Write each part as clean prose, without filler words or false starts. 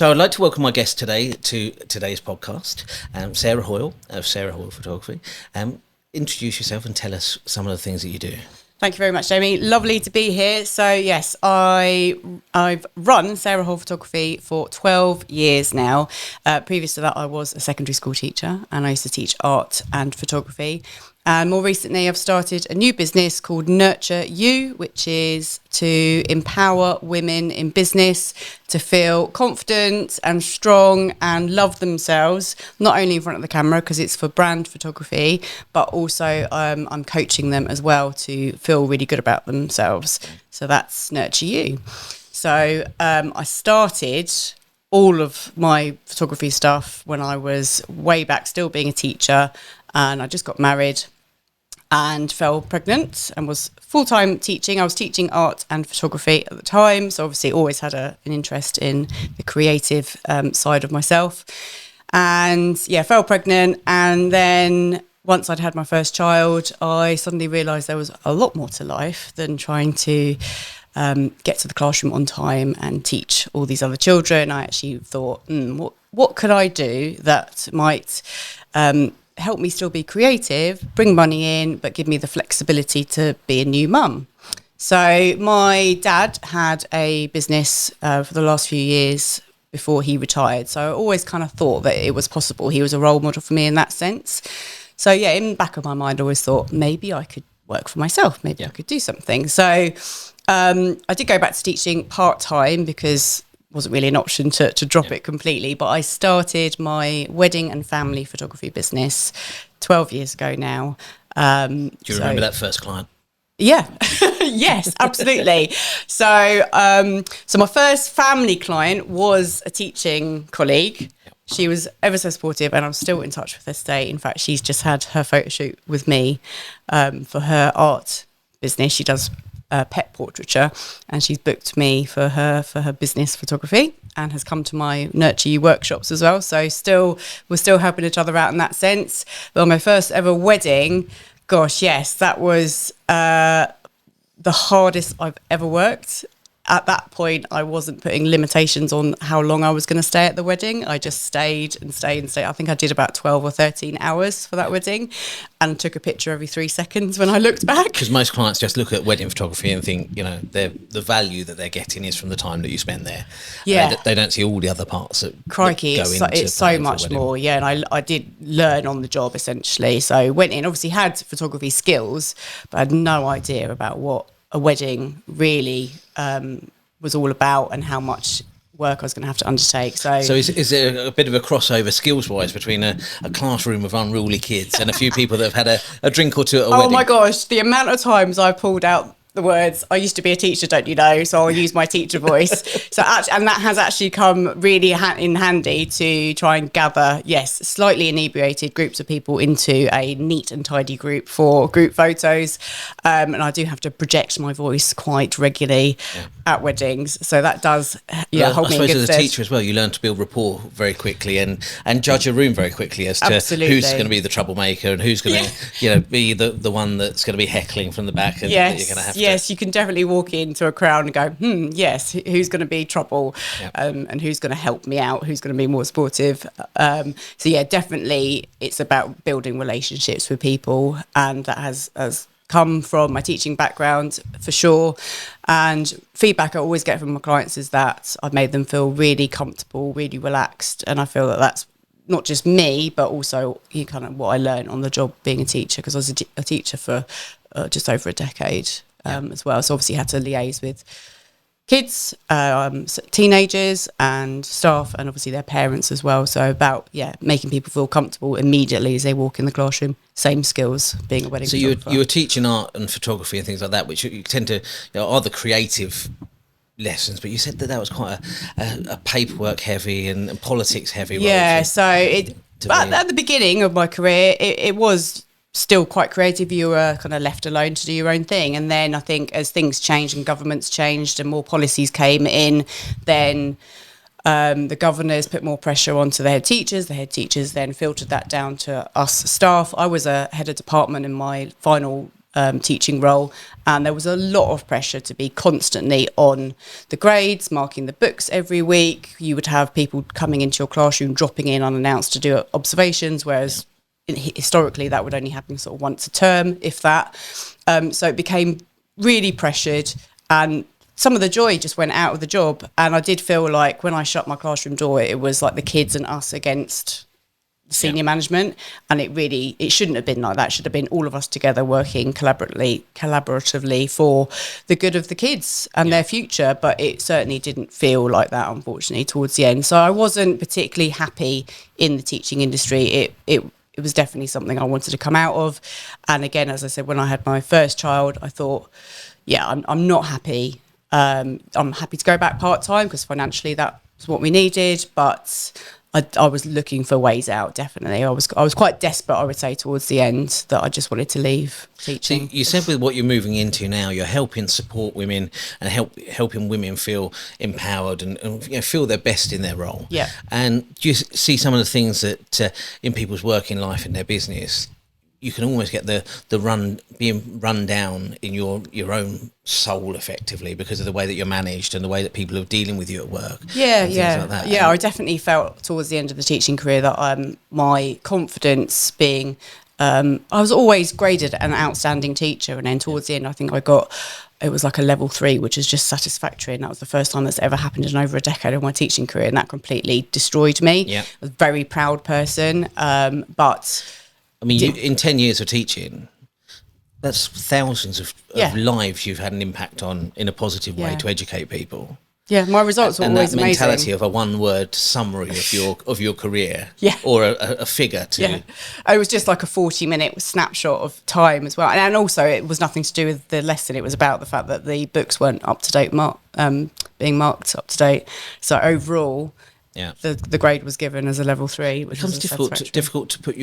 So I'd like to welcome my guest today to today's podcast, Sarah Hoyle of Sarah Hoyle Photography. Introduce yourself and tell us some of the things that you do. Thank you very much, Jamie. Lovely to be here. So yes, I've run Sarah Hoyle Photography for 12 years now. Previous to that, I was a secondary school teacher and I used to teach art and photography. And more recently, I've started a new business called Nurture You, which is to empower women in business to feel confident and strong and love themselves, not only in front of the camera, because it's for brand photography, but also I'm coaching them as well to feel really good about themselves. So that's Nurture You. So I started all of my photography stuff when I was way back, still being a teacher, and I just got married and fell pregnant and was full-time teaching. I was teaching art and photography at the time, so obviously always had an interest in the creative side of myself. And yeah, fell pregnant, and then once I'd had my first child, I suddenly realised there was a lot more to life than trying to get to the classroom on time and teach all these other children. I actually thought, what could I do that might help me still be creative, bring money in, but give me the flexibility to be a new mum. So my dad had a business for the last few years before he retired. So I always kind of thought that it was possible. He was a role model for me in that sense. So yeah, in the back of my mind, I always thought maybe I could work for myself. Maybe I could do something. So I did go back to teaching part-time because wasn't really an option to drop it completely, but I started my wedding and family photography business 12 years ago now. Do you remember that first client? Yeah, yes, absolutely. So my first family client was a teaching colleague. She was ever so supportive, and I'm still in touch with her today. In fact, she's just had her photo shoot with me for her art business. She does pet portraiture, and she's booked me for her business photography and has come to my Nurture You workshops as well. So we're still helping each other out in that sense. But on my first ever wedding, gosh, yes, that was the hardest I've ever worked. At that point, I wasn't putting limitations on how long I was going to stay at the wedding. I just stayed and stayed and stayed. I think I did about 12 or 13 hours for that wedding and took a picture every 3 seconds when I looked back. Because most clients just look at wedding photography and think, the value that they're getting is from the time that you spend there. Yeah. They don't see all the other parts that Crikey, go into it's so much more. Yeah, and I did learn on the job, essentially. So went in, obviously had photography skills, but I had no idea about what a wedding really was all about and how much work I was going to have to undertake. So is there a bit of a crossover skills-wise between a classroom of unruly kids and a few people that have had a drink or two at a wedding? Oh my gosh, the amount of times I pulled out the words, I used to be a teacher, don't you know, so I'll use my teacher voice. And that has actually come really in handy to try and gather, slightly inebriated groups of people into a neat and tidy group for group photos. And I do have to project my voice quite regularly at weddings. So that does hold me in good stead. I suppose as a teacher as well, you learn to build rapport very quickly and judge a room very quickly as to who's going to be the troublemaker and who's going to be the one that's going to be heckling from the back and that you're going to have Yes, you can definitely walk into a crowd and go, yes, who's going to be trouble and who's going to help me out, who's going to be more supportive. So yeah, definitely it's about building relationships with people, and that has come from my teaching background for sure. And feedback I always get from my clients is that I've made them feel really comfortable, really relaxed, and I feel that that's not just me, but also kind of what I learned on the job being a teacher, because I was a teacher for just over a decade. As well, so obviously had to liaise with kids, teenagers and staff, and obviously their parents as well. So about making people feel comfortable immediately as they walk in the classroom. Same skills being a wedding photographer. So you were teaching art and photography and things like that, which you tend to are the creative lessons, but you said that was quite a paperwork heavy and politics heavy role. At the beginning of my career, it was still quite creative. You were kind of left alone to do your own thing, and then I think as things changed and governments changed and more policies came in, then the governors put more pressure onto the head teachers then filtered that down to us staff. I was a head of department in my final teaching role, and there was a lot of pressure to be constantly on the grades, marking the books every week. You would have people coming into your classroom, dropping in unannounced to do observations, whereas historically that would only happen sort of once a term, if that. So it became really pressured, and some of the joy just went out of the job. And I did feel like when I shut my classroom door, it was like the kids and us against senior management, and it shouldn't have been like that. It should have been all of us together working collaboratively for the good of the kids and their future, but it certainly didn't feel like that, unfortunately, towards the end. So I wasn't particularly happy in the teaching industry. It was definitely something I wanted to come out of. And again, as I said, when I had my first child, I thought, I'm not happy. I'm happy to go back part-time because financially that was what we needed, but I was looking for ways out. Definitely, I was quite desperate, I would say, towards the end, that I just wanted to leave teaching. So you said with what you're moving into now, you're helping support women and helping women feel empowered and feel their best in their role. Yeah. And do you see some of the things that in people's working life and their business, you can almost get being run down in your own soul effectively because of the way that you're managed and the way that people are dealing with you at work. I definitely felt towards the end of the teaching career that my confidence being I was always graded an outstanding teacher, and then towards the end I think it was like a level 3, which is just satisfactory, and that was the first time that's ever happened in over a decade of my teaching career, and that completely destroyed me. I was a very proud person, but I mean, in 10 years of teaching, that's thousands of lives you've had an impact on in a positive way to educate people. Yeah, my results were always amazing. And that mentality of a one-word summary of your career, or a figure to... Yeah. It was just like a 40-minute snapshot of time as well. And also, it was nothing to do with the lesson. It was about the fact that the books weren't up-to-date, being marked up-to-date. So overall, the grade was given as a level 3, which was difficult to put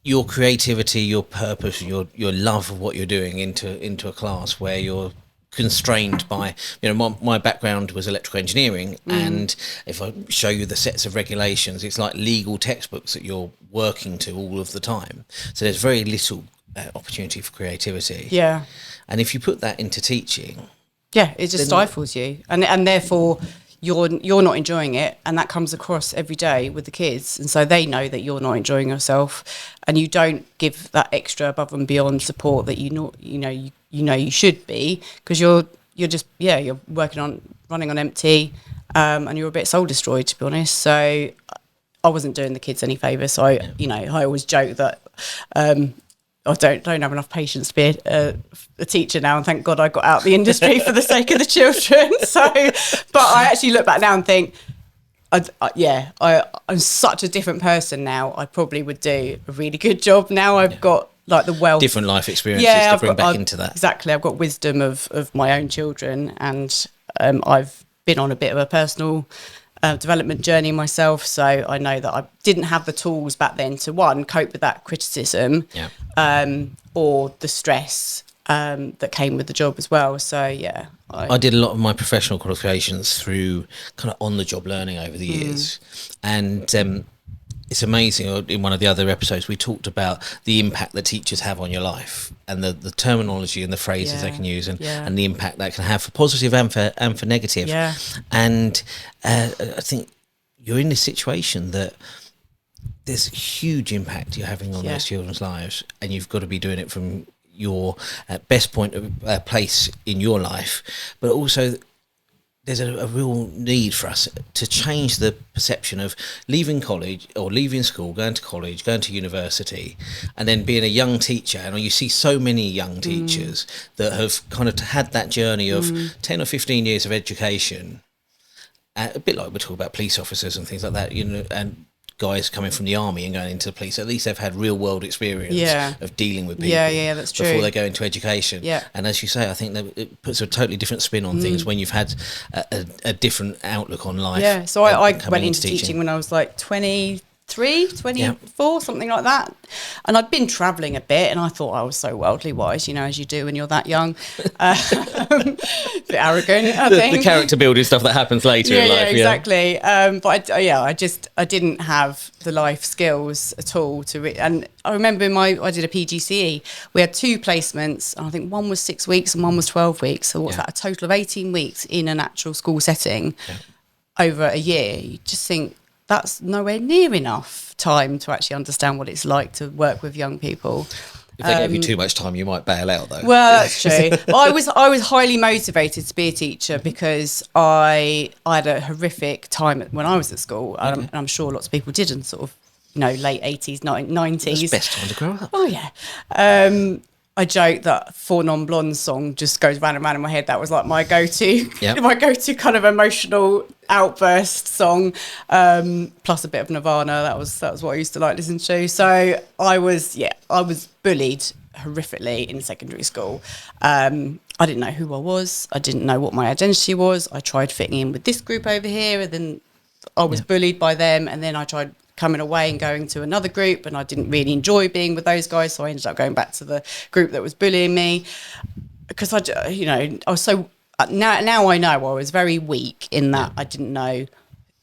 your creativity, your purpose, your love of what you're doing into a class where you're constrained by, my background was electrical engineering, and if I show you the sets of regulations, it's like legal textbooks that you're working to all of the time. So there's very little opportunity for creativity. Yeah. And if you put that into teaching... Yeah, it just stifles you. And therefore... You're not enjoying it, and that comes across every day with the kids, and so they know that you're not enjoying yourself, and you don't give that extra above and beyond support that you should be, because you're running on empty, and you're a bit soul destroyed, to be honest. So I wasn't doing the kids any favours. So I always joke that I don't have enough patience to be a teacher now, and thank God I got out the industry for the sake of the children. But I actually look back now and think, I'm such a different person now. I probably would do a really good job now. I've got like the wealth, different life experiences to bring back into that. Exactly, I've got wisdom of my own children, and I've been on a bit of a personal development journey myself, so I know that I didn't have the tools back then to cope with that criticism, or the stress that came with the job as well. So I did a lot of my professional qualifications through kind of on-the-job learning over the years, and it's amazing. In one of the other episodes, we talked about the impact that teachers have on your life, and the terminology and the phrases they can use, and the impact that can have for positive and for negative. And I think you're in this situation that there's huge impact you're having on those children's lives, and you've got to be doing it from your best point of place in your life, but also there's a real need for us to change the perception of leaving college or leaving school, going to college, going to university, and then being a young teacher. And you see so many young teachers that have kind of had that journey of 10 or 15 years of education, a bit like we're talking about police officers and things like that, and guys coming from the army and going into the police. At least they've had real world experience of dealing with people that's true, before they go into education. And as you say, I think that it puts a totally different spin on things when you've had a different outlook on life. So I went into teaching when I was like 23 24, something like that. And I'd been travelling a bit, and I thought I was so worldly wise, as you do when you're that young. A bit arrogant, I think. The character building stuff that happens later in life. Yeah, exactly. But I didn't have the life skills at all and I remember I did a PGCE. We had 2 placements, and I think one was 6 weeks and one was 12 weeks. So what's that? A total of 18 weeks in an actual school setting over a year. You just think that's nowhere near enough time to actually understand what it's like to work with young people. If they gave you too much time, you might bail out, though. Well, that's true. I was highly motivated to be a teacher because I had a horrific time when I was at school, and I'm sure lots of people didn't, sort of, late 80s, 90s. It's the best time to grow up. Oh, yeah. I joke that Four Non-Blondes song just goes round and round in my head. That was like my go-to, my go-to kind of emotional outburst song, plus a bit of Nirvana. That was what I used to like listening to. So I was bullied horrifically in secondary school. I didn't know who I was. I didn't know what my identity was. I tried fitting in with this group over here, and then I was bullied by them, and then I tried coming away and going to another group, and I didn't really enjoy being with those guys, so I ended up going back to the group that was bullying me because I was so now I know I was very weak in that I didn't know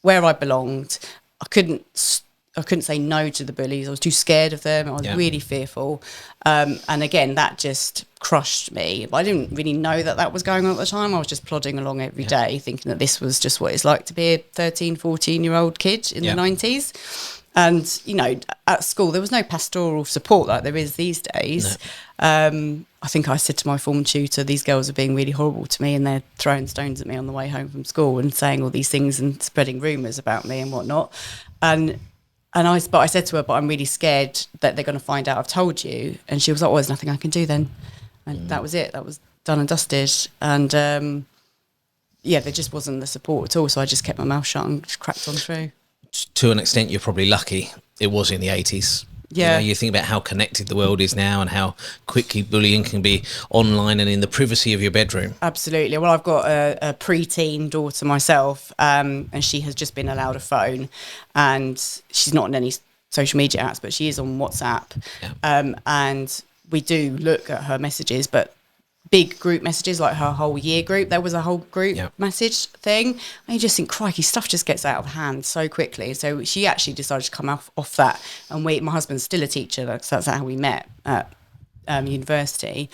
where I belonged. I couldn't say no to the bullies. I was too scared of them. I was really fearful, and again that just crushed me. But I didn't really know that was going on at the time. I was just plodding along every day thinking that this was just what it's like to be a 13, 14-year-old kid in the 90s. And at school there was no pastoral support like there is these days. I think I said to my form tutor, these girls are being really horrible to me, and they're throwing stones at me on the way home from school and saying all these things and spreading rumours about me and whatnot. But I said to her, but I'm really scared that they're going to find out I've told you. And she was like, well, there's nothing I can do then. And that was it. That was done and dusted. And there just wasn't the support at all. So I just kept my mouth shut and just cracked on through. To an extent, you're probably lucky it was in the 80s. Yeah. You think about how connected the world is now and how quickly bullying can be online and in the privacy of your bedroom. Absolutely. Well, I've got a pre-teen daughter myself, and she has just been allowed a phone, and she's not on any social media apps, but she is on WhatsApp. Yeah. And we do look at her messages, but big group messages like her whole year group, there was a whole group message thing, and you just think, crikey, stuff just gets out of hand so quickly. So she actually decided to come off that, and my husband's still a teacher, so that's how we met at university.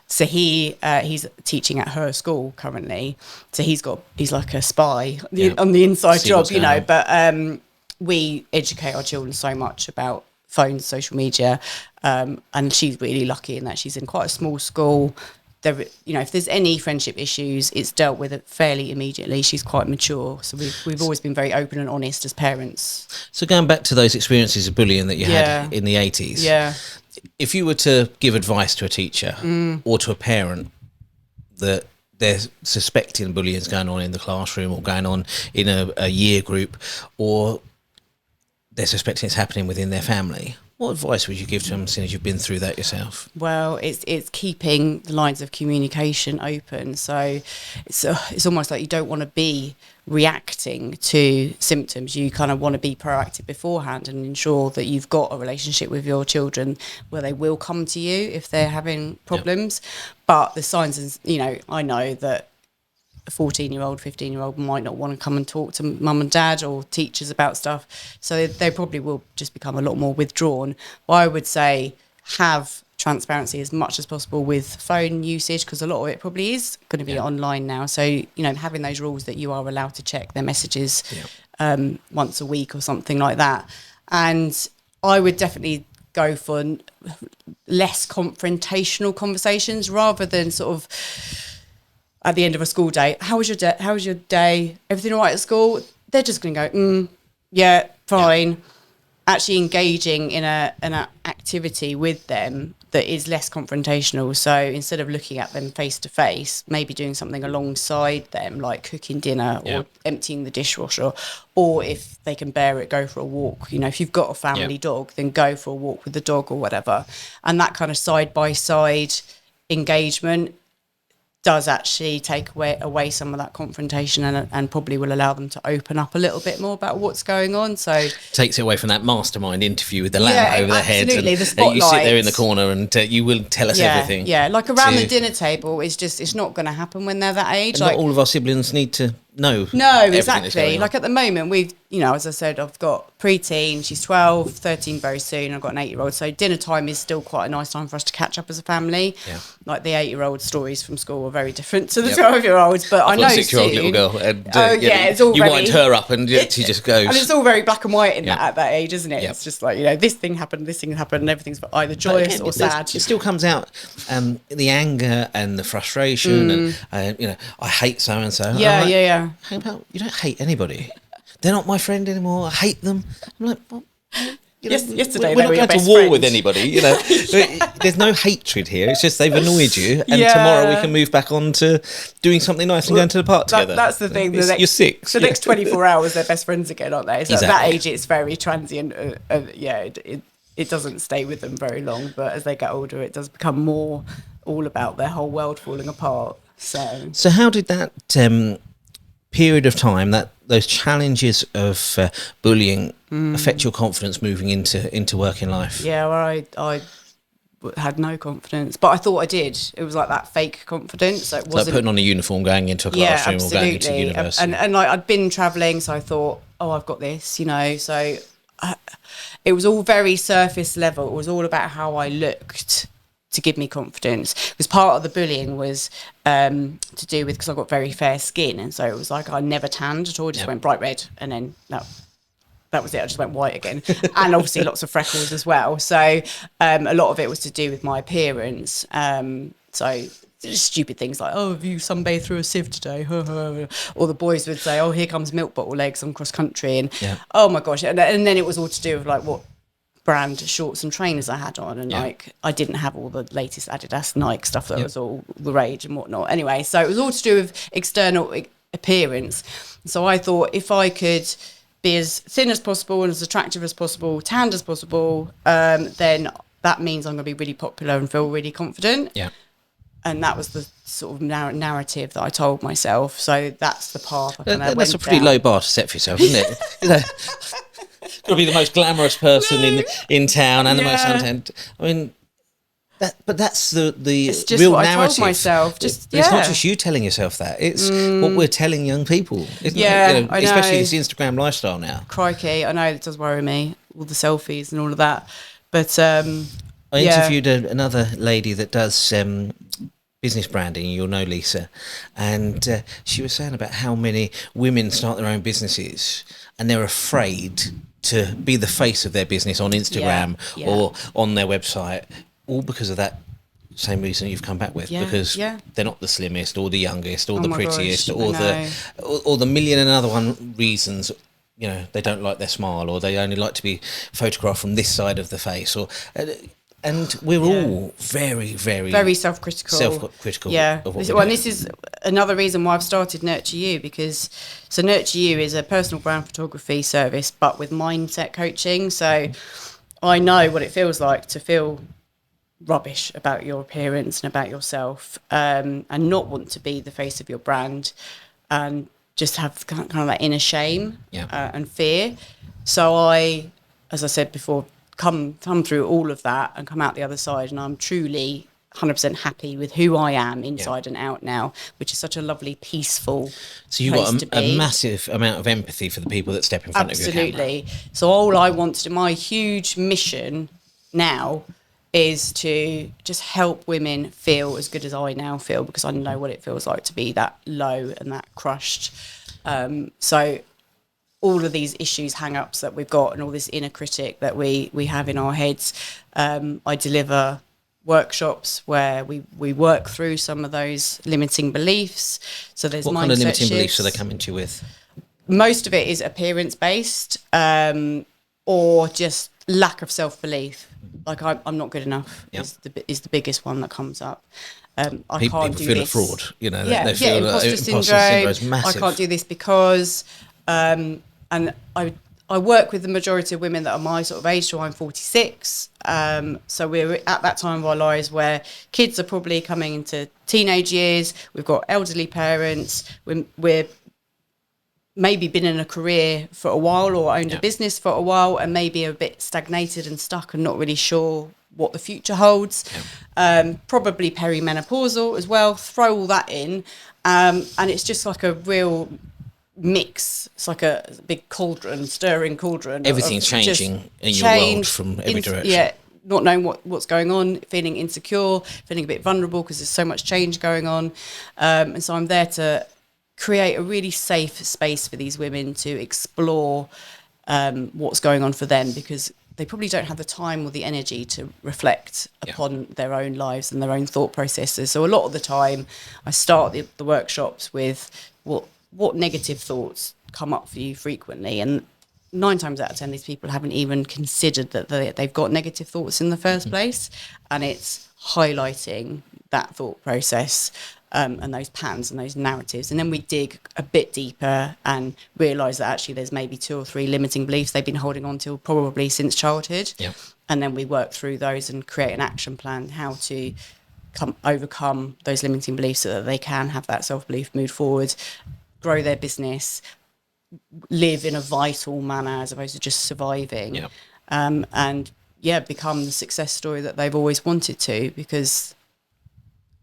So he's teaching at her school currently, so he's like a spy on the inside job, but we educate our children so much about phones, social media, and she's really lucky in that she's in quite a small school. If there's any friendship issues, it's dealt with fairly immediately. She's quite mature, so we've always been very open and honest as parents. So going back to those experiences of bullying that you had in the 80s, if you were to give advice to a teacher or to a parent that they're suspecting bullying is going on in the classroom or going on in a year group, or they're suspecting it's happening within their family, what advice would you give to them, since you've been through that yourself? Well, it's keeping the lines of communication open. So it's almost like you don't want to be reacting to symptoms. You kind of want to be proactive beforehand and ensure that you've got a relationship with your children where they will come to you if they're having problems. But the signs is, I know that a 14-year-old, 15-year-old might not want to come and talk to mum and dad or teachers about stuff. So they probably will just become a lot more withdrawn. But I would say have transparency as much as possible with phone usage, because a lot of it probably is going to be online now. So, having those rules that you are allowed to check their messages once a week or something like that. And I would definitely go for less confrontational conversations rather than sort of at the end of a school day, how was your day? How was your day? Everything all right at school? They're just going to go, yeah, fine. Yeah. Actually engaging in an activity with them that is less confrontational. So instead of looking at them face to face, maybe doing something alongside them, like cooking dinner or emptying the dishwasher, or if they can bear it, go for a walk. If you've got a family dog, then go for a walk with the dog or whatever. And that kind of side by side engagement does actually take away some of that confrontation and probably will allow them to open up a little bit more about what's going on. So takes it away from that mastermind interview with the lamp over their head. Absolutely, and, the spotlight. you sit there in the corner and you will tell us everything. Yeah, like around the dinner table, it's not going to happen when they're that age. And like, not all of our siblings need to know. No, exactly. Like at the moment, we've, as I said, I've got preteen, she's 12, 13 very soon, I've got an 8-year-old. So dinner time is still quite a nice time for us to catch up as a family. Yeah. Like the 8-year-old stories from school are very different to the 12-year-olds, but I know a 6-year-old little girl. And, it's all you very, wind her up and she just goes. And it's all very black and white at that age, isn't it? Yep. It's just like, this thing happened, and everything's either joyous or sad. It still comes out, the anger and the frustration and, I hate so-and-so. Yeah. How about, you don't hate anybody. They're not my friend anymore. I hate them. I'm like, well, yesterday we're they were your not going best to war friends. with anybody. There's no hatred here. It's just they've annoyed you, and tomorrow we can move back on to doing something nice and going to the park together. That's the thing. You're 6. The next 24 hours, they're best friends again, aren't they? So Exactly. at that age, it's very transient. It doesn't stay with them very long. But as they get older, it does become more all about their whole world falling apart. So how did that period of time, those challenges of bullying, affect your confidence moving into working life? Yeah, well, I had no confidence, but I thought I did. It was like that fake confidence. So it wasn't like putting on a uniform, going into a classroom or going into university. And like I'd been travelling, so I thought, I've got this, So it was all very surface level. It was all about how I looked to give me confidence, because part of the bullying was to do with, because I've got very fair skin, and so it was like I never tanned at all, just went bright red, and then that was it. I just went white again, and obviously lots of freckles as well. So a lot of it was to do with my appearance. So stupid things like, have you sunbathed through a sieve today? Or the boys would say, here comes milk bottle legs on cross country, and oh my gosh, and then it was all to do with like what brand shorts and trainers I had on, and like I didn't have all the latest Adidas, Nike stuff that was all the rage and whatnot. Anyway, so it was all to do with external appearance. So I thought if I could be as thin as possible and as attractive as possible, tanned as possible, then that means I'm going to be really popular and feel really confident. Yeah. And that was the sort of narrative that I told myself. So that's the path I kind of went That's a pretty low bar to set for yourself, isn't it? Got to be the most glamorous person in town and the most unattended. I mean, that's the it's just real what narrative. I told myself. It's not just you telling yourself that. It's what we're telling young people, isn't it? I know. Especially this Instagram lifestyle now. Crikey, I know it does worry me, all the selfies and all of that. But I interviewed another lady that does business branding. You'll know Lisa, and she was saying about how many women start their own businesses and they're afraid to be the face of their business on Instagram or on their website, all because of that same reason you've come back with, because they're not the slimmest or the youngest or the prettiest or the million and another one reasons. They don't like their smile, or they only like to be photographed from this side of the face, or and we're all very, very, very self-critical. Yeah. This is another reason why I've started Nurture You, because Nurture You is a personal brand photography service, but with mindset coaching. So I know what it feels like to feel rubbish about your appearance and about yourself, and not want to be the face of your brand, and just have kind of that inner shame and fear. So I, as I said before, come through all of that and come out the other side, and I'm truly 100% happy with who I am inside and out now, which is such a lovely, peaceful So you've got a massive amount of empathy for the people that step in front of your camera. Absolutely. So all I want to do, my huge mission now, is to just help women feel as good as I now feel, because I know what it feels like to be that low and that crushed. So all of these issues, hang-ups that we've got, and all this inner critic that we have in our heads, I deliver workshops where we work through some of those limiting beliefs. So there's what kind of limiting beliefs are they coming to you with? Most of it is appearance-based, or just lack of self-belief. Like I'm not good enough is the biggest one that comes up. I can't do feel this. A fraud, they feel imposter syndrome is massive. I can't do this because, and I work with the majority of women that are my sort of age, so I'm 46. So we're at that time of our lives where kids are probably coming into teenage years. We've got elderly parents. We're maybe been in a career for a while or owned a business for a while and maybe a bit stagnated and stuck and not really sure what the future holds. Probably perimenopausal as well. Throw all that in. And it's just like a real mix. It's like a big cauldron, stirring cauldron. Everything's changing in your world from every direction. Yeah, not knowing what's going on, feeling insecure, feeling a bit vulnerable because there's so much change going on. And so I'm there to create a really safe space for these women to explore what's going on for them, because they probably don't have the time or the energy to reflect upon their own lives and their own thought processes. So a lot of the time I start the workshops with what negative thoughts come up for you frequently, and 9 times out of 10 these people haven't even considered that they've got negative thoughts in the first place, and it's highlighting that thought process and those patterns and those narratives. And then we dig a bit deeper and realise that actually there's maybe 2 or 3 limiting beliefs they've been holding on to probably since childhood. And then we work through those and create an action plan how to overcome those limiting beliefs so that they can have that self-belief, move forward, grow their business, live in a vital manner as opposed to just surviving. And become the success story that they've always wanted to, because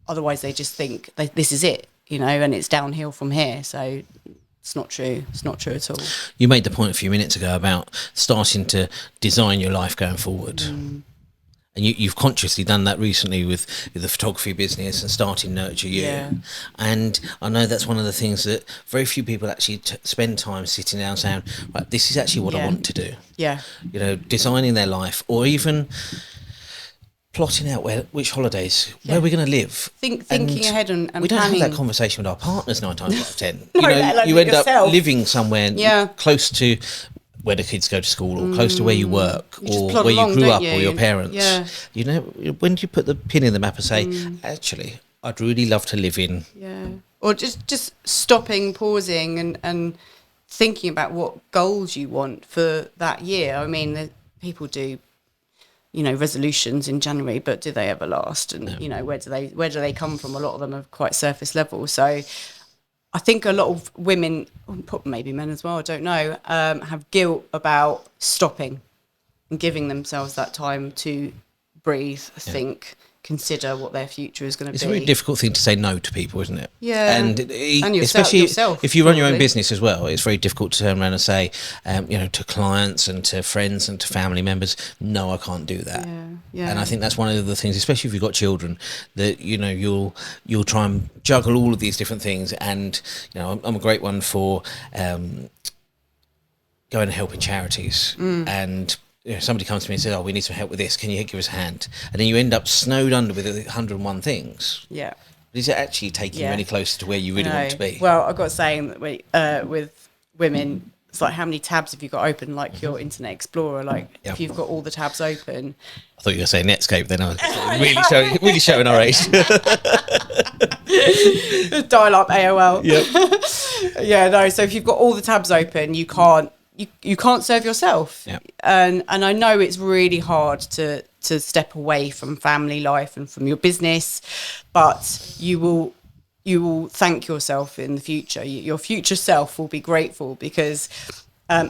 otherwise they just think this is it, and it's downhill from here. So it's not true. It's not true at all. You made the point a few minutes ago about starting to design your life going forward. And you've consciously done that recently with the photography business and starting Nurture You. And I know that's one of the things that very few people actually spend time sitting down saying, right, this is actually what I want to do. Designing their life, or even plotting out which holidays, where we're going to live. Thinking ahead and we don't planning. have that conversation with our partners 9 times out of 10. No, you end yourself. up living somewhere close to where the kids go to school, or close to where you work, or where you grew up, or your parents. When do you put the pin in the map and say, actually, I'd really love to live in... Or just stopping, pausing and thinking about what goals you want for that year. I mean, people do resolutions in January, but do they ever last? And where do they come from? A lot of them are quite surface level. So I think a lot of women, maybe men as well, I don't know, have guilt about stopping and giving themselves that time to breathe, think, consider what their future is going to be. It's a very difficult thing to say no to people, isn't it? And especially yourself, if you run your own business as well, it's very difficult to turn around and say, to clients and to friends and to family members, no, I can't do that. And I think that's one of the things, especially if you've got children, that you'll try and juggle all of these different things. And I'm a great one for going and helping charities and. Somebody comes to me and says, we need some help with this. Can you give us a hand? And then you end up snowed under with 101 things. But is it actually taking you any closer to where you really want to be? Well, I've got to say, with women, it's like, how many tabs have you got open, like your Internet Explorer? Like, if you've got all the tabs open. I thought you were going to say Netscape then. I was really showing our age. Dial up AOL. So if you've got all the tabs open, you can't serve yourself. And I know it's really hard to step away from family life and from your business, but you will thank yourself in the future. Your future self will be grateful, because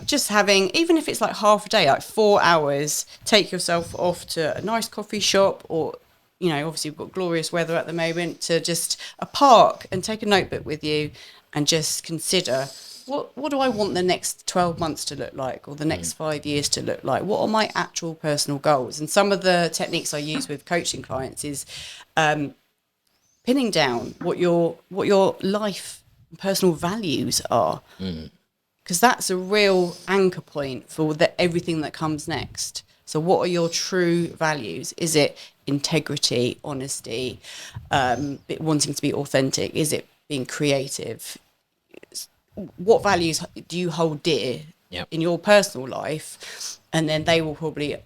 just having, even if it's like half a day, like 4 hours, take yourself off to a nice coffee shop, or obviously we've got glorious weather at the moment, to just a park and take a notebook with you and just consider, what do I want the next 12 months to look like, or the next 5 years to look like? What are my actual personal goals? And some of the techniques I use with coaching clients is pinning down what your life and personal values are, because that's a real anchor point for everything that comes next. So what are your true values? Is it integrity, honesty, wanting to be authentic? Is it being creative? What values do you hold dear in your personal life? And then they will probably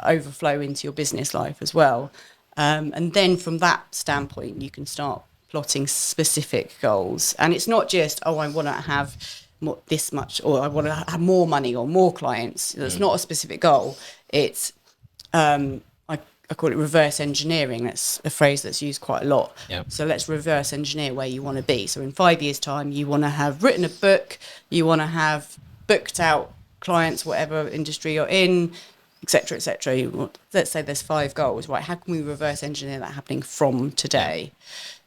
overflow into your business life as well. And then from that standpoint, you can start plotting specific goals. And it's not just, I want to have this much, or I want to have more money or more clients. That's not a specific goal. It's I call it reverse engineering. That's a phrase that's used quite a lot. Yeah. So let's reverse engineer where you want to be. So in 5 years' time, you want to have written a book, you want to have booked out clients, whatever industry you're in, etc., etc. Let's say there's 5 goals, right? How can we reverse engineer that happening from today?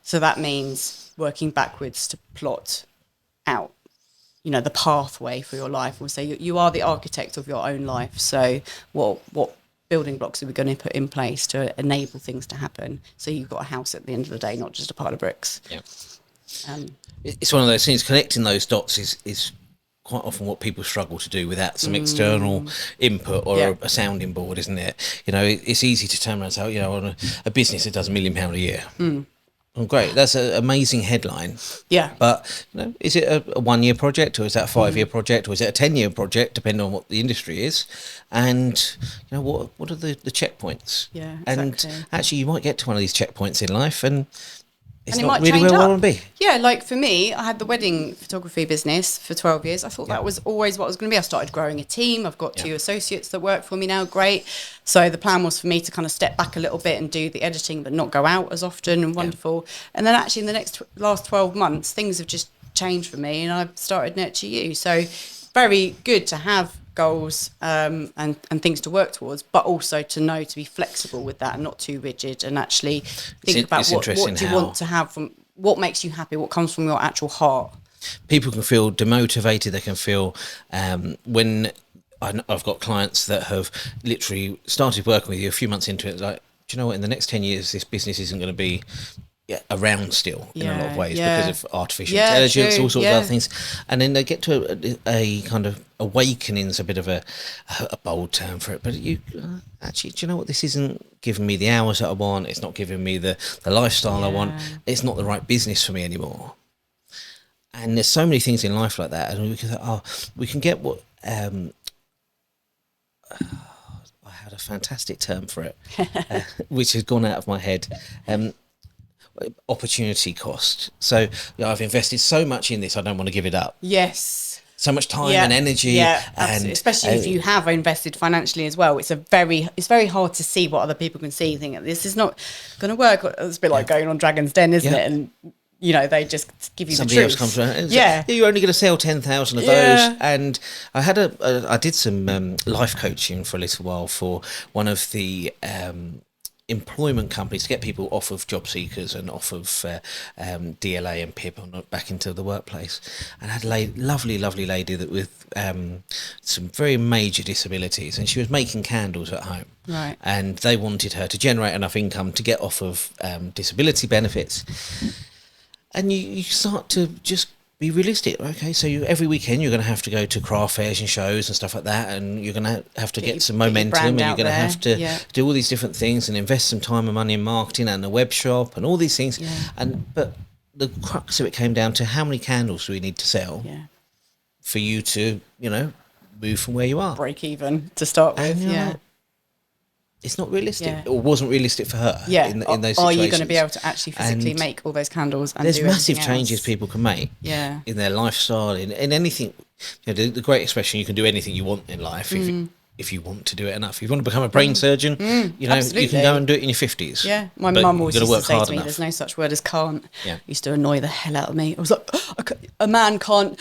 So that means working backwards to plot out, the pathway for your life. We'll say you are the architect of your own life. So what building blocks are we going to put in place to enable things to happen? So you've got a house at the end of the day, not just a pile of bricks. Yeah. It's one of those things. Connecting those dots is quite often what people struggle to do without some external input or a sounding board, isn't it? It's easy to turn around and say, on a business that does £1 million a year. Oh, great, that's an amazing headline. Yeah. But is it a 1-year project, or is that a 5-year project, or is it a 10-year project, depending on what the industry is? And what are the checkpoints? Yeah, exactly. And actually, you might get to one of these checkpoints in life, and it's and it not might really change where I up. want to be. Yeah, like for me, I had the wedding photography business for 12 years. I thought that was always what I was going to be. I started growing a team. I've got 2 associates that work for me now. Great. So the plan was for me to kind of step back a little bit and do the editing, but not go out as often, and wonderful. And then actually in the last 12 months, things have just changed for me, and I've started Nurture You. So very good to have goals and things to work towards, but also to know to be flexible with that and not too rigid, and actually think about what do you want to have, from what makes you happy, what comes from your actual heart. People can feel demotivated. They can feel when I've got clients that have literally started working with you a few months into it, like, do you know what, in the next 10 years this business isn't going to be around still in a lot of ways because of artificial intelligence, all sorts of other things. And then they get to a kind of awakening's a bit of a bold term for it, but you actually, do you know what, this isn't giving me the hours that I want, it's not giving me the lifestyle I want, it's not the right business for me anymore. And there's so many things in life like that, and we can get what I had a fantastic term for it which has gone out of my head. Opportunity cost. So I've invested so much in this, I don't want to give it up. Yes. So much time and energy. And especially if you have invested financially as well. It's very hard to see what other people can see. You think this is not going to work. It's a bit like going on Dragon's Den, isn't it? And they just give you somebody the truth. else comes around and says, you're only going to sell 10,000 of those. And I did some life coaching for a little while for one of the employment companies to get people off of job seekers and off of DLA and PIP and back into the workplace. And I had a lovely lady that with some very major disabilities, and she was making candles at home. Right. And they wanted her to generate enough income to get off of disability benefits. And you start to just be realistic. Okay, so every weekend you're going to have to go to craft fairs and shows and stuff like that, and you're going to have to get some momentum, and you're going to have to do all these different things and invest some time and money in marketing and a web shop and all these things. But the crux of it came down to how many candles do we need to sell for you to move from where you are, break even to start with. It's not realistic, or wasn't realistic for her. In those situations. Are you going to be able to actually physically make all those candles? And there's massive changes people can make. In their lifestyle, in anything. The great expression: you can do anything you want in life if you want to do it enough. If you want to become a brain surgeon, absolutely. you can go and do it in your 50s. My mum always used to say to me, enough. "There's no such word as can't." Used to annoy the hell out of me. I was like, a man can't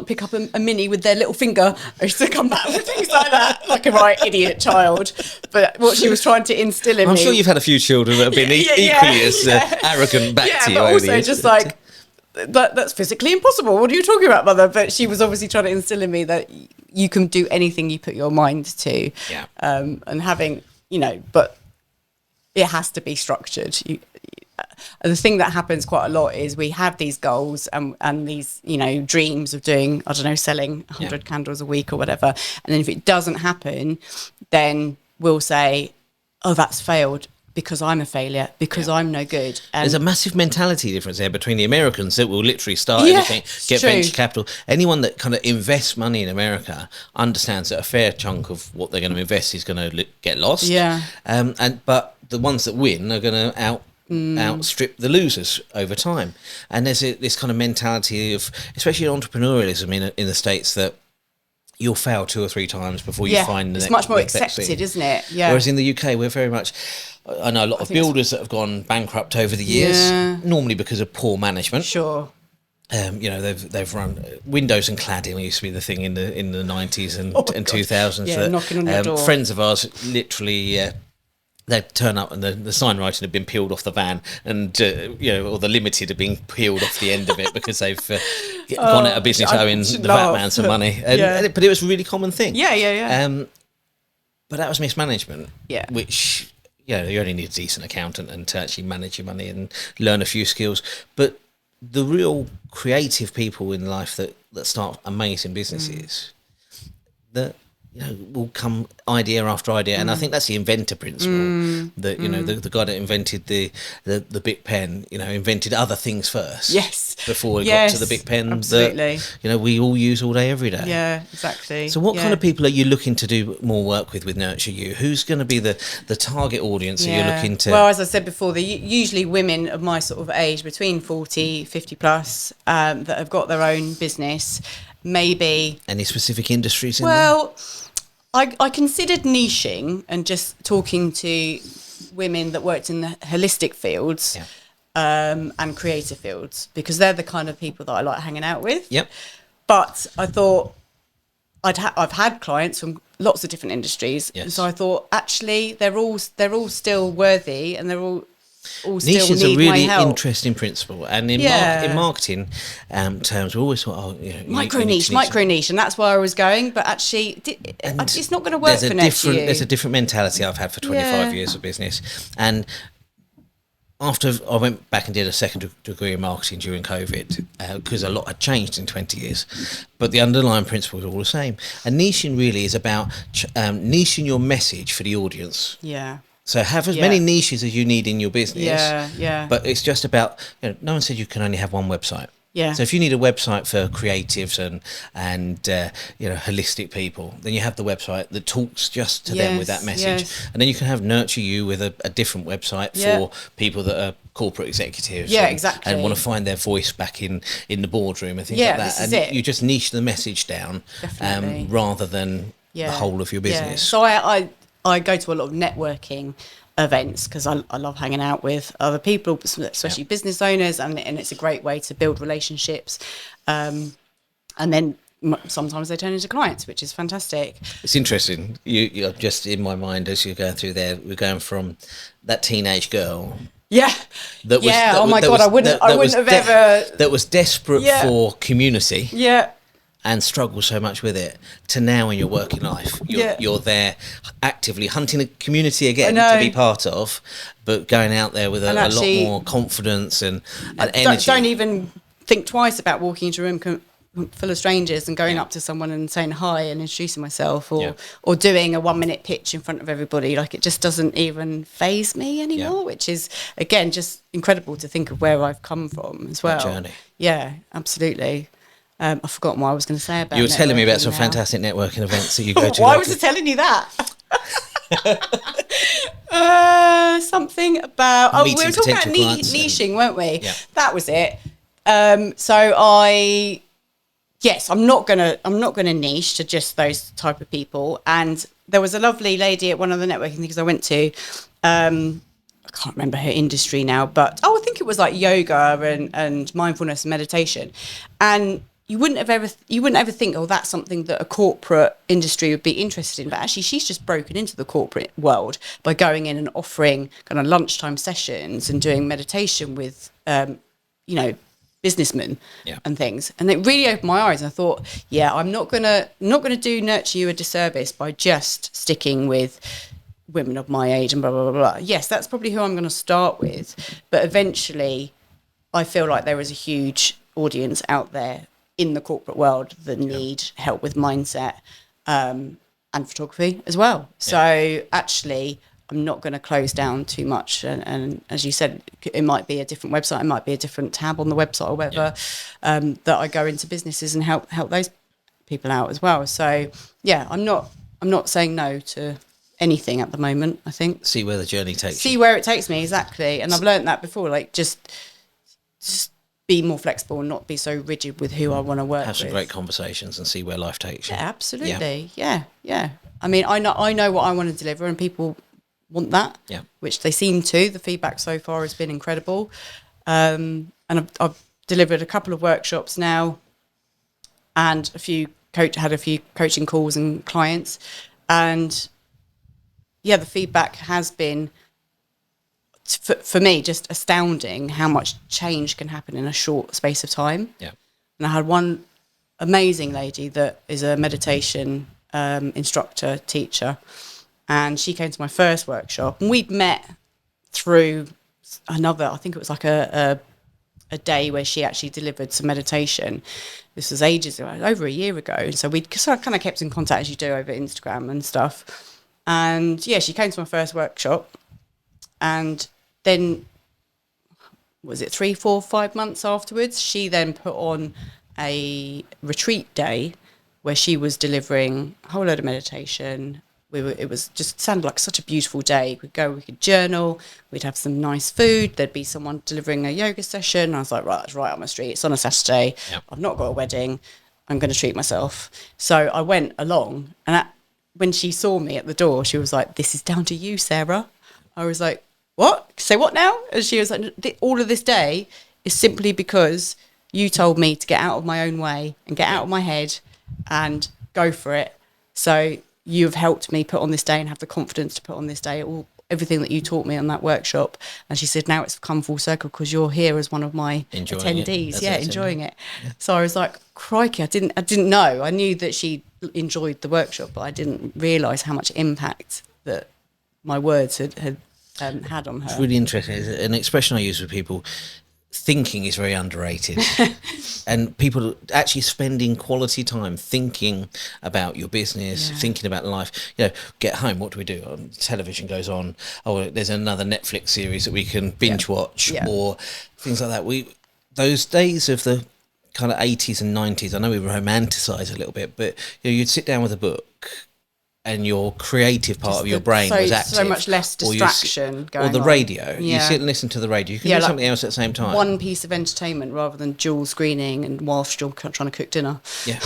pick up a mini with their little finger. I used to come back with things like that, like a right idiot child. But what she was trying to instill in me. I'm sure you've had a few children that have been equally as arrogant back to you. But also just like, that's physically impossible. What are you talking about, mother? But she was obviously trying to instill in me that you can do anything you put your mind to. And having, but it has to be structured. The thing that happens quite a lot is we have these goals and these, dreams of doing, I don't know, selling 100 candles a week or whatever. And then if it doesn't happen, then we'll say, oh, that's failed, because I'm a failure, because I'm no good. There's a massive mentality difference there between the Americans that will literally start anything, get venture capital. Anyone that kind of invests money in America understands that a fair chunk of what they're going to invest is going to get lost. But the ones that win are going to outstrip the losers over time. And there's this kind of mentality of, especially entrepreneurialism in the States, that you'll fail 2 or 3 times before you find the it's next much more big bet accepted, thing. isn't it? Yeah. Whereas in the UK, we're very much, I know a lot of builders that have gone bankrupt over the years, normally because of poor management. Sure. They've run windows and cladding used to be the thing in the 90s and 2000s. Yeah, knocking on your door. Friends of ours literally. They'd turn up and the sign writing had been peeled off the van, and or the limited had been peeled off the end of it because they've gone out of business owing the VAT man some money. But it was a really common thing. Yeah. But that was mismanagement. Yeah. Which you only need a decent accountant and to actually manage your money and learn a few skills. But the real creative people in life that start amazing businesses, that will come idea after idea, and I think that's the inventor principle. That the guy that invented the big pen, invented other things first. Yes. Before he got to the big pen. Absolutely. That we all use all day, every day. Yeah, exactly. So, what kind of people are you looking to do more work with Nurture You? Who's going to be the target audience that you're looking to? Well, as I said before, they're usually women of my sort of age, between 40, 50 plus, that have got their own business. Maybe any specific industries in there? I considered niching and just talking to women that worked in the holistic fields and creative fields, because they're the kind of people that I like hanging out with. Yep. But I thought I've had clients from lots of different industries, and so I thought actually they're all still worthy, and they're all niche is a really interesting principle, and in marketing terms, we always thought, micro niche, and that's where I was going. But actually, it's not going to work for next year. There's a different mentality I've had for 25 years of business, and after I went back and did a second degree in marketing during COVID, because a lot had changed in 20 years, but the underlying principle is all the same. And niching really is about niching your message for the audience. Yeah. So have as many niches as you need in your business. Yeah. But it's just about, no one said you can only have one website. Yeah. So if you need a website for creatives and holistic people, then you have the website that talks just to them with that message. Yes. And then you can have Nurture You with a different website for people that are corporate executives. Exactly. And want to find their voice back in the boardroom and things like that. This and is it. You just niche the message down rather than the whole of your business. So I go to a lot of networking events because I love hanging out with other people, especially business owners, and it's a great way to build relationships. And then sometimes they turn into clients, which is fantastic. It's interesting. You're just in my mind as you're going through there. We're going from that teenage girl. Yeah. Oh my God, I wouldn't have ever. That was desperate for community. Yeah. And struggle so much with it, to now in your working life, you're there actively hunting a community again to be part of, but going out there with a lot more confidence and energy. Don't even think twice about walking into a room full of strangers and going up to someone and saying hi and introducing myself, or doing a 1-minute pitch in front of everybody. Like, it just doesn't even faze me anymore, which is, again, just incredible to think of where I've come from as well. That journey. Yeah, absolutely. I've forgotten what I was going to say about. You were telling me about some fantastic networking events that you go to. Why was I telling you that? Something about we were talking about niching, weren't we? Yeah. That was it. I'm not gonna niche to just those type of people. And there was a lovely lady at one of the networking things I went to. I can't remember her industry now, but I think it was like yoga and mindfulness and meditation. And you wouldn't ever think, that's something that a corporate industry would be interested in. But actually, she's just broken into the corporate world by going in and offering kind of lunchtime sessions and doing meditation with, businessmen and things. And it really opened my eyes. And I thought, I'm not gonna do Nurture You a disservice by just sticking with women of my age and blah, blah, blah, blah. Yes, that's probably who I'm going to start with. But eventually, I feel like there is a huge audience out there in the corporate world that need help with mindset and photography as well. So actually, I'm not going to close down too much. And as you said, it might be a different website, it might be a different tab on the website or whatever, that I go into businesses and help those people out as well. So I'm not saying no to anything at the moment, I think. See where the journey takes See you. where it takes me, exactly. And I've learned that before, like just be more flexible and not be so rigid with who I want to work with. Have some great conversations and see where life takes you. Yeah, absolutely. Yeah. I mean, I know what I want to deliver, and people want that. Yeah. Which they seem to. The feedback so far has been incredible, and I've delivered a couple of workshops now, and had a few coaching calls and clients, and yeah, the feedback has been, for me, just astounding how much change can happen in a short space of time. Yeah. And I had one amazing lady that is a meditation instructor, teacher, and she came to my first workshop, and we'd met through another, I think it was like a day where she actually delivered some meditation. This was ages ago, over a year ago. And so we kind of kept in contact, as you do, over Instagram and stuff. And yeah, she came to my first workshop, and then, was it 3, 4, 5 months afterwards, she then put on a retreat day where she was delivering a whole load of meditation. It was just sounded like such a beautiful day. We could journal, we'd have some nice food, there'd be someone delivering a yoga session. I was like, right, that's right up my street. It's on a Saturday. Yep. I've not got a wedding. I'm going to treat myself. So I went along, and when she saw me at the door, she was like, "This is down to you, Sarah." I was like, "What? Say what now?" And she was like, "All of this day is simply because you told me to get out of my own way and get out of my head and go for it. So you've helped me put on this day and have the confidence to put on this day, everything that you taught me on that workshop." And she said, "Now it's come full circle because you're here as one of my attendees." Enjoying it. Yeah. So I was like, crikey, I didn't know. I knew that she enjoyed the workshop, but I didn't realise how much impact that my words had had on her. It's really interesting. It's an expression I use with people. Thinking is very underrated. And people actually spending quality time thinking about your business, thinking about life. Get home, what do we do? Television goes on. Oh, there's another Netflix series that we can binge watch, or things like that. Those days of the kind of 80s and 90s, I know we romanticise a little bit, but you'd sit down with a book, and your creative part of your brain was active. So much less distraction going on. Or the radio. You sit and listen to the radio. You can do something else at the same time. One piece of entertainment rather than dual screening and whilst you're trying to cook dinner. Yeah.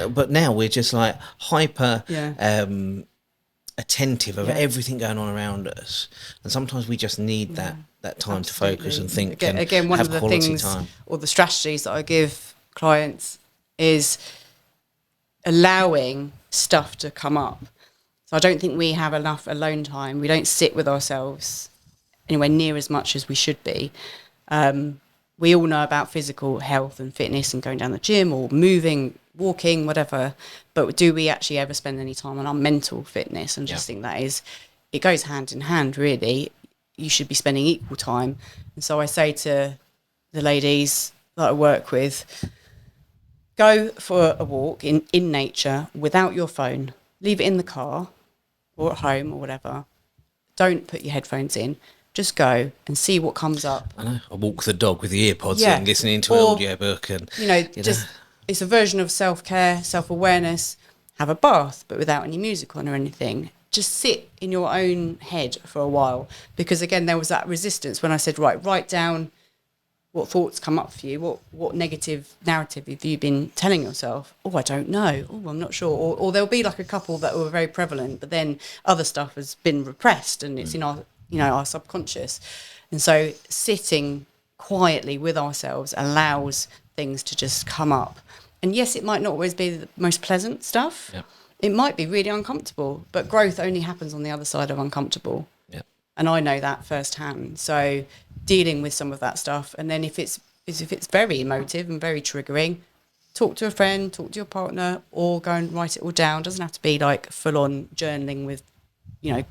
But now we're just like hyper attentive of everything going on around us. And sometimes we just need that time to focus and think again, one have of the quality things time. Or the strategies that I give clients is allowing stuff to come up. So I don't think we have enough alone time. We don't sit with ourselves anywhere near as much as we should be. We all know about physical health and fitness and going down the gym or moving, walking, whatever. But do we actually ever spend any time on our mental fitness? And just think it goes hand in hand, really. You should be spending equal time. And so I say to the ladies that I work with, go for a walk in nature without your phone. Leave it in the car or at home or whatever. Don't put your headphones in. Just go and see what comes up. I know. I walk the dog with the earpods in, listening to an audiobook. And, it's a version of self-care, self-awareness. Have a bath, but without any music on or anything. Just sit in your own head for a while. Because, again, there was that resistance when I said, write down what thoughts come up for you, what negative narrative have you been telling yourself? Oh, I don't know. Oh, I'm not sure. Or there'll be like a couple that were very prevalent, but then other stuff has been repressed and it's in our subconscious. And so sitting quietly with ourselves allows things to just come up. And yes, it might not always be the most pleasant stuff. Yeah. It might be really uncomfortable, but growth only happens on the other side of uncomfortable. Yeah. And I know that firsthand. So dealing with some of that stuff, and then if it's very emotive and very triggering, talk to a friend, talk to your partner, or go and write it all down. It doesn't have to be like full on journaling with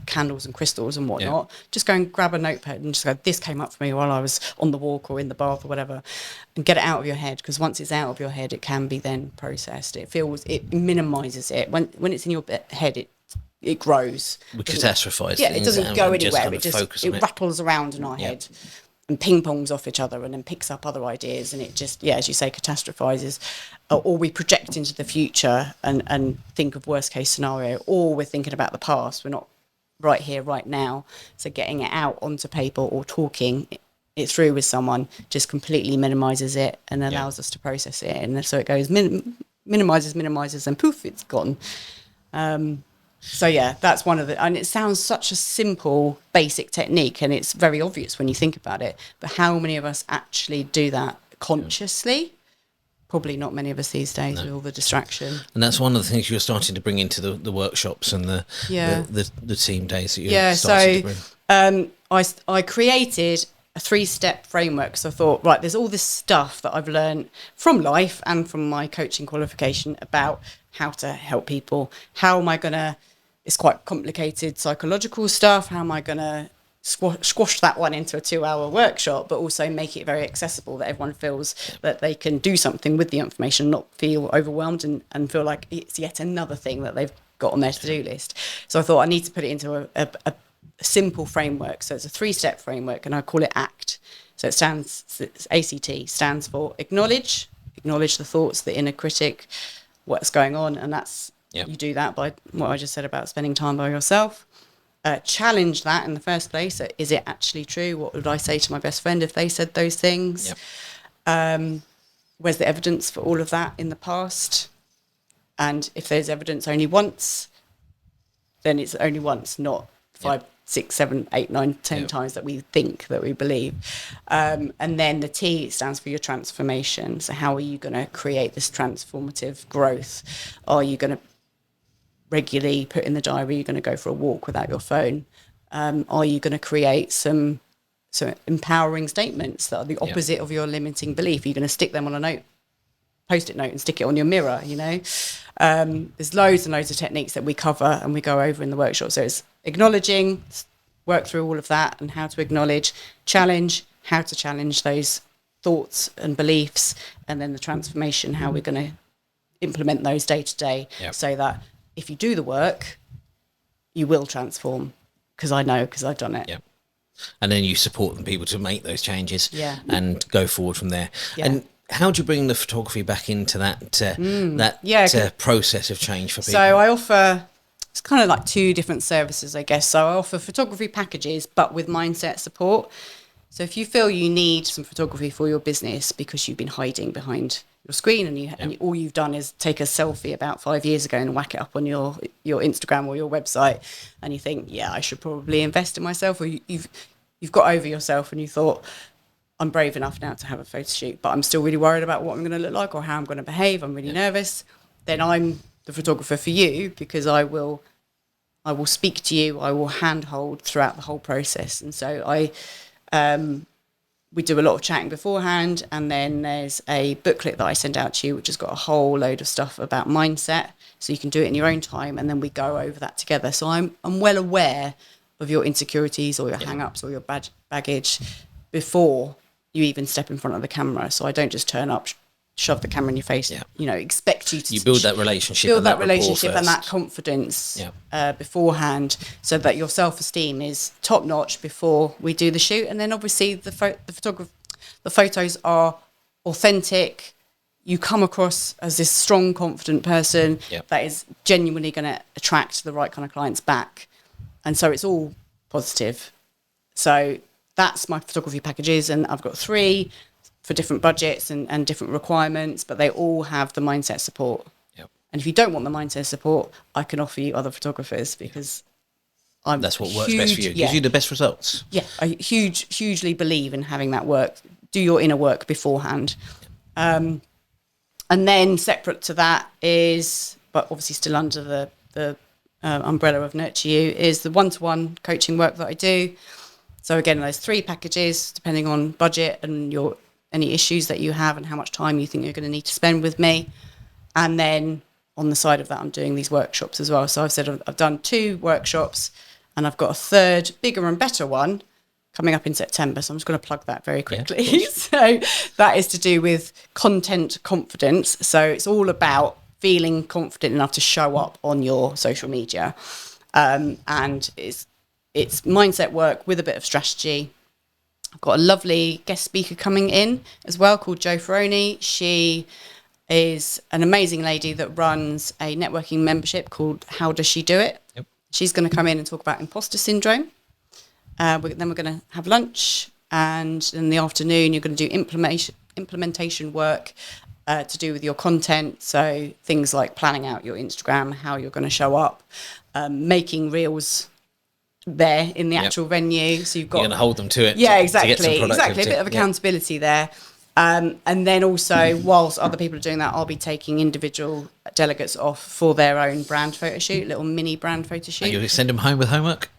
candles and crystals and whatnot. Just go and grab a notepad and just go, this came up for me while I was on the walk or in the bath or whatever, and get it out of your head, because once it's out of your head, it can be then processed. It minimises it. When it's in your head, it grows. We catastrophise. Yeah, it doesn't go anywhere. It rattles around in our head and ping pongs off each other and then picks up other ideas, and it just, as you say, catastrophizes. Or we project into the future and think of worst case scenario, or we're thinking about the past. We're not right here, right now. So getting it out onto paper or talking it through with someone just completely minimizes it and allows us to process it. And so it goes minimizes, and poof, it's gone. So yeah, that's one of the, and it sounds such a simple, basic technique, and it's very obvious when you think about it. But how many of us actually do that consciously? Probably not many of us these days with all the distraction. And that's one of the things you're starting to bring into the workshops and the team days that you're starting to bring. I created a 3-step framework. So I thought, right, there's all this stuff that I've learned from life and from my coaching qualification about how to help people. How am I going to, it's quite complicated psychological stuff. How am I going to squash that one into a 2-hour workshop, but also make it very accessible that everyone feels that they can do something with the information, not feel overwhelmed and feel like it's yet another thing that they've got on their to-do list. So I thought I need to put it into a simple framework. So it's a 3-step framework, and I call it ACT. So it's ACT stands for acknowledge the thoughts, the inner critic, what's going on. And that's, you do that by what I just said about spending time by yourself. Challenge that in the first place. So is it actually true? What would I say to my best friend if they said those things? Where's the evidence for all of that in the past? And if there's evidence only once, then it's only once, not 5, 6, 7, 8, 9, 10 times that we think, that we believe. And then the T stands for your transformation. So how are you going to create this transformative growth? Are you going to regularly put in the diary you're going to go for a walk without your phone? Are you going to create some empowering statements that are the opposite of your limiting belief? Are you going to stick them on a post-it note and stick it on your mirror? There's loads and loads of techniques that we cover and we go over in the workshop. So it's acknowledging, work through all of that, and how to acknowledge, challenge, how to challenge those thoughts and beliefs, and then the transformation, how we're going to implement those day to day, so that if you do the work, you will transform. Because I know, because I've done it. Yeah. And then you support people to make those changes and go forward from there. And how do you bring the photography back into that process of change for people? So I offer, it's kind of like 2 different services, I guess. So I offer photography packages, but with mindset support. So if you feel you need some photography for your business because you've been hiding behind your screen and all you've done is take a selfie about 5 years ago and whack it up on your Instagram or your website, and you think, I should probably invest in myself, or you've got over yourself and you thought, I'm brave enough now to have a photo shoot, but I'm still really worried about what I'm going to look like or how I'm going to behave. I'm really nervous. Then I'm the photographer for you, because I will speak to you. I will handhold throughout the whole process. And so we do a lot of chatting beforehand, and then there's a booklet that I send out to you, which has got a whole load of stuff about mindset, so you can do it in your own time, and then we go over that together. So I'm well aware of your insecurities or your hang-ups or your baggage before you even step in front of the camera. So I don't just turn up, shove the camera in your face, expect you to... You build that relationship and that confidence beforehand, so that your self-esteem is top-notch before we do the shoot. And then obviously the photos are authentic. You come across as this strong, confident person that is genuinely going to attract the right kind of clients back. And so it's all positive. So that's my photography packages, and I've got 3 for different budgets and different requirements, but they all have the mindset support. And if you don't want the mindset support, I can offer you other photographers, because that's what works best for you. Gives you the best results. I hugely believe in having that work. Do your inner work beforehand. And then separate to that is, but obviously still under the umbrella of Nurture You, is the one-to-one coaching work that I do. So again, those 3 packages, depending on budget and any issues that you have and how much time you think you're going to need to spend with me. And then on the side of that, I'm doing these workshops as well. So I've said I've done 2 workshops, and I've got a 3rd, bigger and better one coming up in September. So I'm just going to plug that very quickly. So that is to do with content confidence. So it's all about feeling confident enough to show up on your social media. And it's mindset work with a bit of strategy. I've got a lovely guest speaker coming in as well called Jo Ferroni. She is an amazing lady that runs a networking membership called How Does She Do It? She's going to come in and talk about imposter syndrome. Then we're going to have lunch, and in the afternoon you're going to do implementation work to do with your content. So things like planning out your Instagram, how you're going to show up, making reels there in the actual venue. So you're going to hold them to it. Yeah, to exactly. get some productivity. Exactly. A bit of accountability there. And then also, whilst other people are doing that, I'll be taking individual delegates off for their own brand photo shoot, little mini brand photo shoot. And you'll send them home with homework?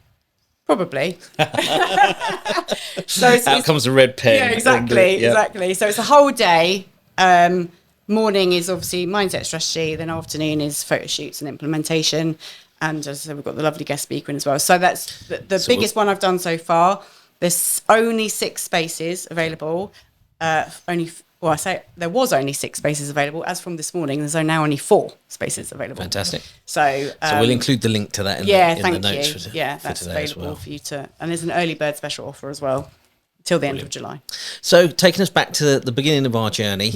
Probably. Out comes the red pen. Yeah, exactly. So it's a whole day. Morning is obviously mindset strategy, then afternoon is photo shoots and implementation. And as I said, we've got the lovely guest speaker in as well. So that's the biggest one I've done so far. There's only 6 spaces available. There was only 6 spaces available. As from this morning, there's now only 4 spaces available. Fantastic. So we'll include the link to that in the notes for that's today available as well. for you to. And there's an early bird special offer as well till the end of July. So taking us back to the beginning of our journey,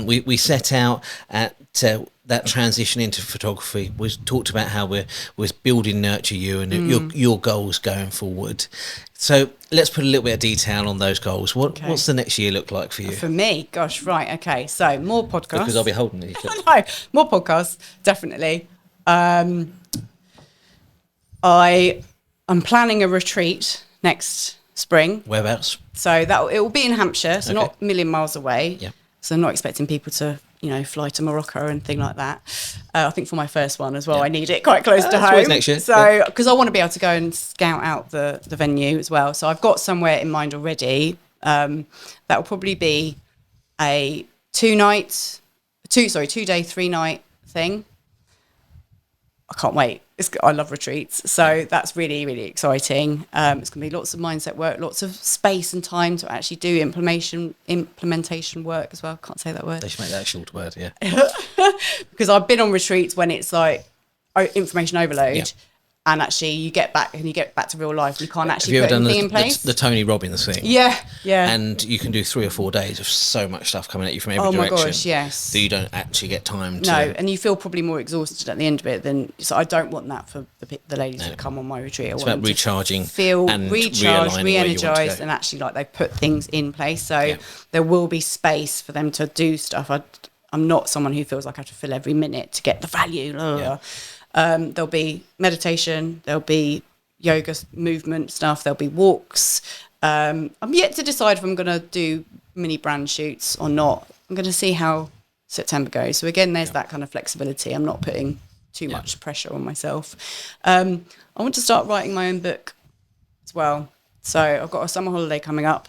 we set out at that transition into photography. We talked about how we're build and nurture you and your goals going forward. So let's put a little bit of detail on those goals. What's the next year look like for you? For me, gosh, right, okay. So more podcasts. Because I'll be holding these. No, more podcasts, definitely. I'm planning a retreat next spring. Whereabouts? So it will be in Hampshire, so not a million miles away. Yeah. So I'm not expecting people to, fly to Morocco or anything like that. I think for my first one as well, I need it quite close to home. Next year. So because I want to be able to go and scout out the venue as well. So I've got somewhere in mind already. That will probably be a 2-day, 3-night thing. I can't wait. I love retreats. So that's really, really exciting. It's going to be lots of mindset work, lots of space and time to actually do implementation work as well. Can't say that word. They should make that a short word, yeah. Because I've been on retreats when it's like information overload. And actually you get back to real life. You can't actually put anything in place. The Tony Robbins thing? Yeah. And you can do 3 or 4 days of so much stuff coming at you from every direction. Oh my gosh, yes. So you don't actually get time to... No, and you feel probably more exhausted at the end of it so I don't want that for the ladies that come on my retreat. It's about recharging. Feel recharged, re-energised, and actually like they've put things in place. So there will be space for them to do stuff. I'm not someone who feels like I have to fill every minute to get the value. There'll be meditation, there'll be yoga movement stuff, there'll be walks. I'm yet to decide if I'm going to do mini brand shoots or not. I'm going to see how September goes. So again, there's that kind of flexibility. I'm not putting too much pressure on myself. I want to start writing my own book as well. So I've got a summer holiday coming up,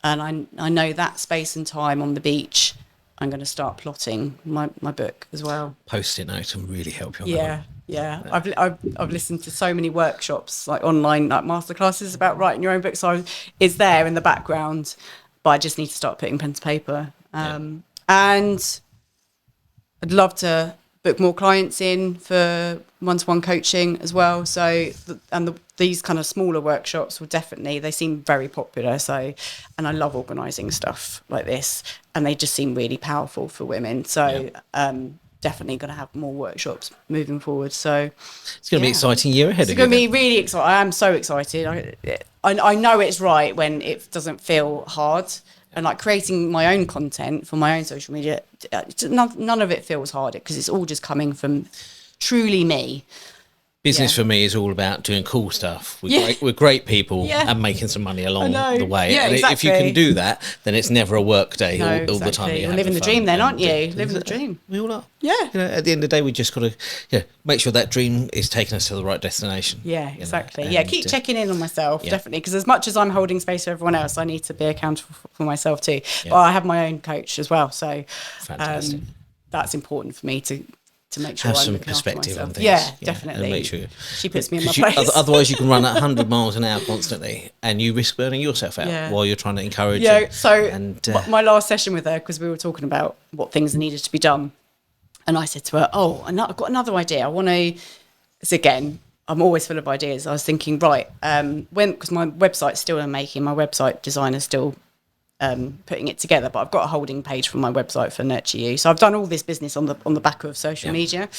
and I know that space and time on the beach, I'm going to start plotting my book as well. Post-it notes will really help you on that one. Yeah, I've listened to so many workshops, like online, like masterclasses about writing your own book. So it's there in the background, but I just need to start putting pen to paper. And I'd love to book more clients in for one-to-one coaching as well. So these kind of smaller workshops they seem very popular. So, and I love organising stuff like this, and they just seem really powerful for women. So. Definitely going to have more workshops moving forward. So it's going to be an exciting year ahead of you. It's going to be really exciting. I am so excited. I know it's right when it doesn't feel hard. And like creating my own content for my own social media, none of it feels hard because it's all just coming from truly me. Business for me is all about doing cool stuff with great people and making some money along the way. Yeah, and if you can do that, then it's never a work day all the time. You're living the dream then, aren't you? Living the dream. We all are. Yeah. At the end of the day, we just got to make sure that dream is taking us to the right destination. Yeah, exactly. Keep checking in on myself, definitely. Because as much as I'm holding space for everyone else, I need to be accountable for myself too. But I have my own coach as well. So that's important for me to make sure have I'm some looking perspective after on things. Yeah, definitely. And make sure she puts me in my place. Otherwise, you can run at 100 miles an hour constantly, and you risk burning yourself out while you're trying to encourage. My last session with her, because we were talking about what things needed to be done, and I said to her, I've got another idea. I want to. So again, I'm always full of ideas. I was thinking, because my website's still in making, my website designer's still putting it together, but I've got a holding page for my website for Nurture You. So I've done all this business on the back of social media.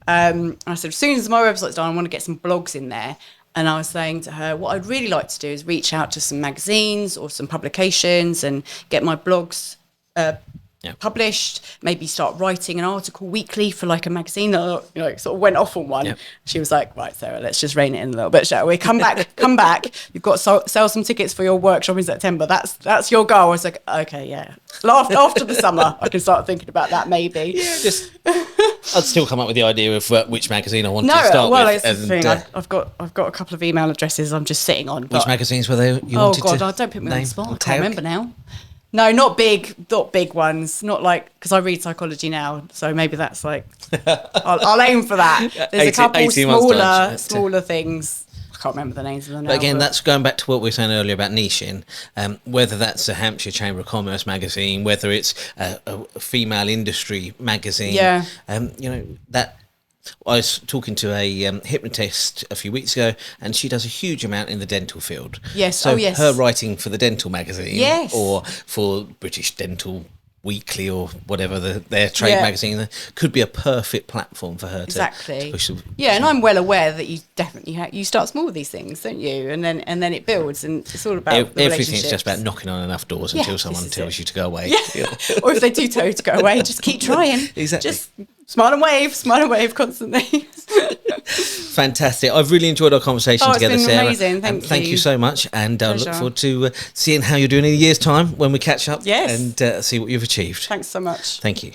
I said, as soon as my website's done, I want to get some blogs in there. And I was saying to her, what I'd really like to do is reach out to some magazines or some publications and get my blogs published, maybe start writing an article weekly for like a magazine that, you know, sort of went off on one. Yep. She was like, right, Sarah, let's just rein it in a little bit, shall we? Come back. You've got to sell some tickets for your workshop in September. That's your goal. I was like, okay, yeah. After the summer, I can start thinking about that maybe. Yeah, I'd still come up with the idea of which magazine I wanted to start with. It's the thing. I've got a couple of email addresses I'm just sitting on. Which magazines were they? Oh God, don't put me on the spot. I can't remember now. No, not big ones. Not like, because I read psychology now, so maybe that's like, I'll aim for that. There's a couple smaller things. I can't remember the names of them now. But again, that's going back to what we were saying earlier about niching. Whether that's a Hampshire Chamber of Commerce magazine, whether it's a female industry magazine. Yeah. You know, that. I was talking to a hypnotist a few weeks ago, and she does a huge amount in the dental field. Yes. So yes. her writing for the dental magazine, yes, or for British Dental Weekly or whatever their trade magazine, could be a perfect platform for her to push them. Yeah, and I'm well aware that you definitely you start small with these things, don't you? And then it builds, and it's all about everything's just about knocking on enough doors until someone tells you to go away. Yeah. Or if they do tell you to go away, just keep trying. Exactly. Just smile and wave constantly. Fantastic. I've really enjoyed our conversation together, it's been Sarah. amazing. Thank you so much. And I look forward to seeing how you're doing in a year's time when we catch up and see what you've achieved. Thanks so much. Thank you.